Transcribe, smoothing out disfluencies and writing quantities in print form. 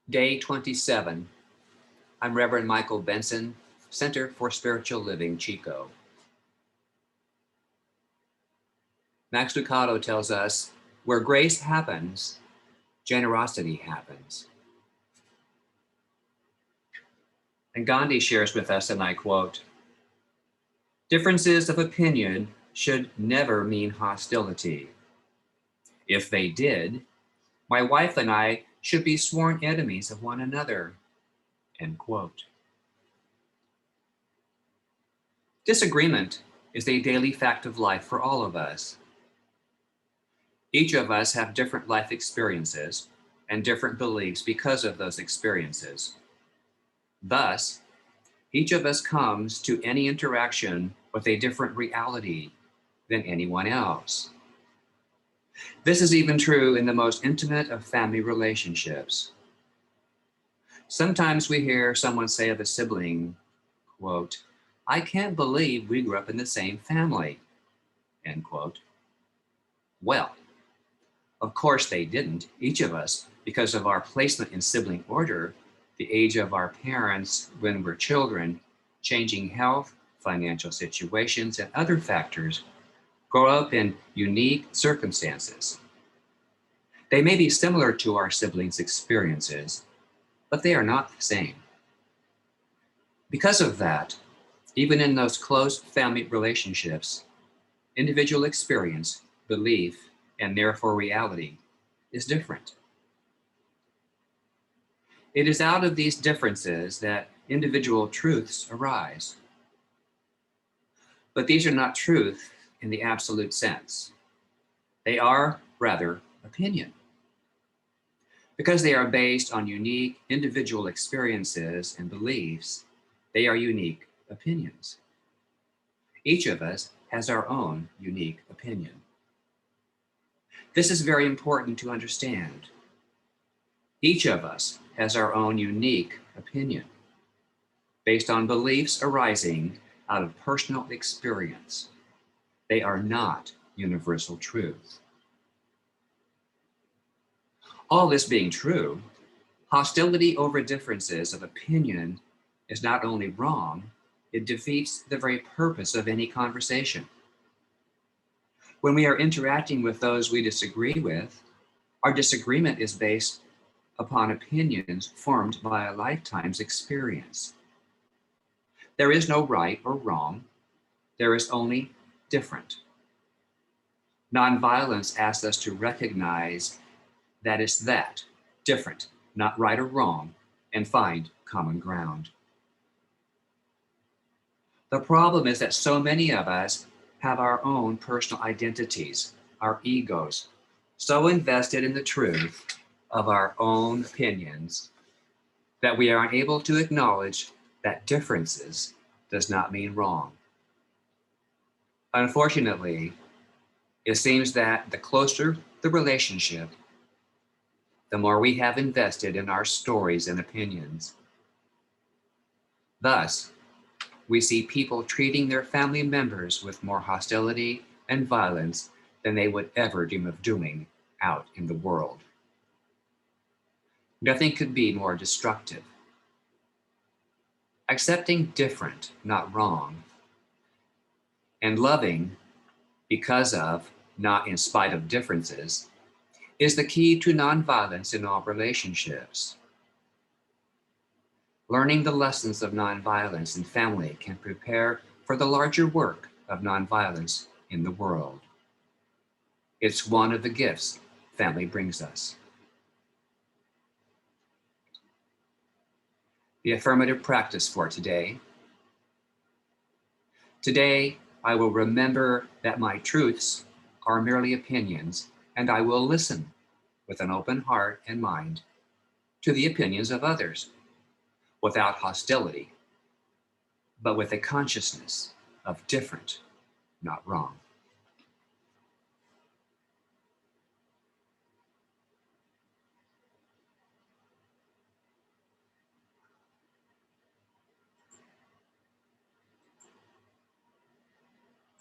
Day 27. I'm Reverend Michael Benson, Center for Spiritual Living, Chico. Max Lucado tells us, where grace happens, generosity happens. And Gandhi shares with us, and I quote, differences of opinion should never mean hostility. If they did, my wife and I should be sworn enemies of one another, end quote. Disagreement is a daily fact of life for all of us. Each of us have different life experiences and different beliefs because of those experiences. Thus, each of us comes to any interaction with a different reality than anyone else. This is even true in the most intimate of family relationships. Sometimes we hear someone say of a sibling, quote, I can't believe we grew up in the same family, end quote. Well, of course they didn't, each of us, because of our placement in sibling order, the age of our parents when we're children, changing health, financial situations, and other factors, grow up in unique circumstances. They may be similar to our siblings' experiences, but they are not the same. Because of that, even in those close family relationships, individual experience, belief, and therefore reality is different. It is out of these differences that individual truths arise. But these are not truth in the absolute sense. They are, rather, opinion. Because they are based on unique individual experiences and beliefs, they are unique opinions. Each of us has our own unique opinion. This is very important to understand. Each of us has our own unique opinion, based on beliefs arising out of personal experience. They are not universal truth. All this being true, hostility over differences of opinion is not only wrong, it defeats the very purpose of any conversation. When we are interacting with those we disagree with, our disagreement is based upon opinions formed by a lifetime's experience. There is no right or wrong, there is only different. Nonviolence asks us to recognize that it's that, different, not right or wrong, and find common ground. The problem is that so many of us have our own personal identities, our egos, so invested in the truth of our own opinions that we are unable to acknowledge that differences does not mean wrong. Unfortunately, it seems that the closer the relationship, the more we have invested in our stories and opinions. Thus, we see people treating their family members with more hostility and violence than they would ever dream of doing out in the world. Nothing could be more destructive. Accepting different, not wrong, and loving because of, not in spite of differences, is the key to nonviolence in all relationships. Learning the lessons of nonviolence in family can prepare for the larger work of nonviolence in the world. It's one of the gifts family brings us. The affirmative practice for today. Today, I will remember that my truths are merely opinions, and I will listen with an open heart and mind to the opinions of others, without hostility, but with a consciousness of different, not wrong.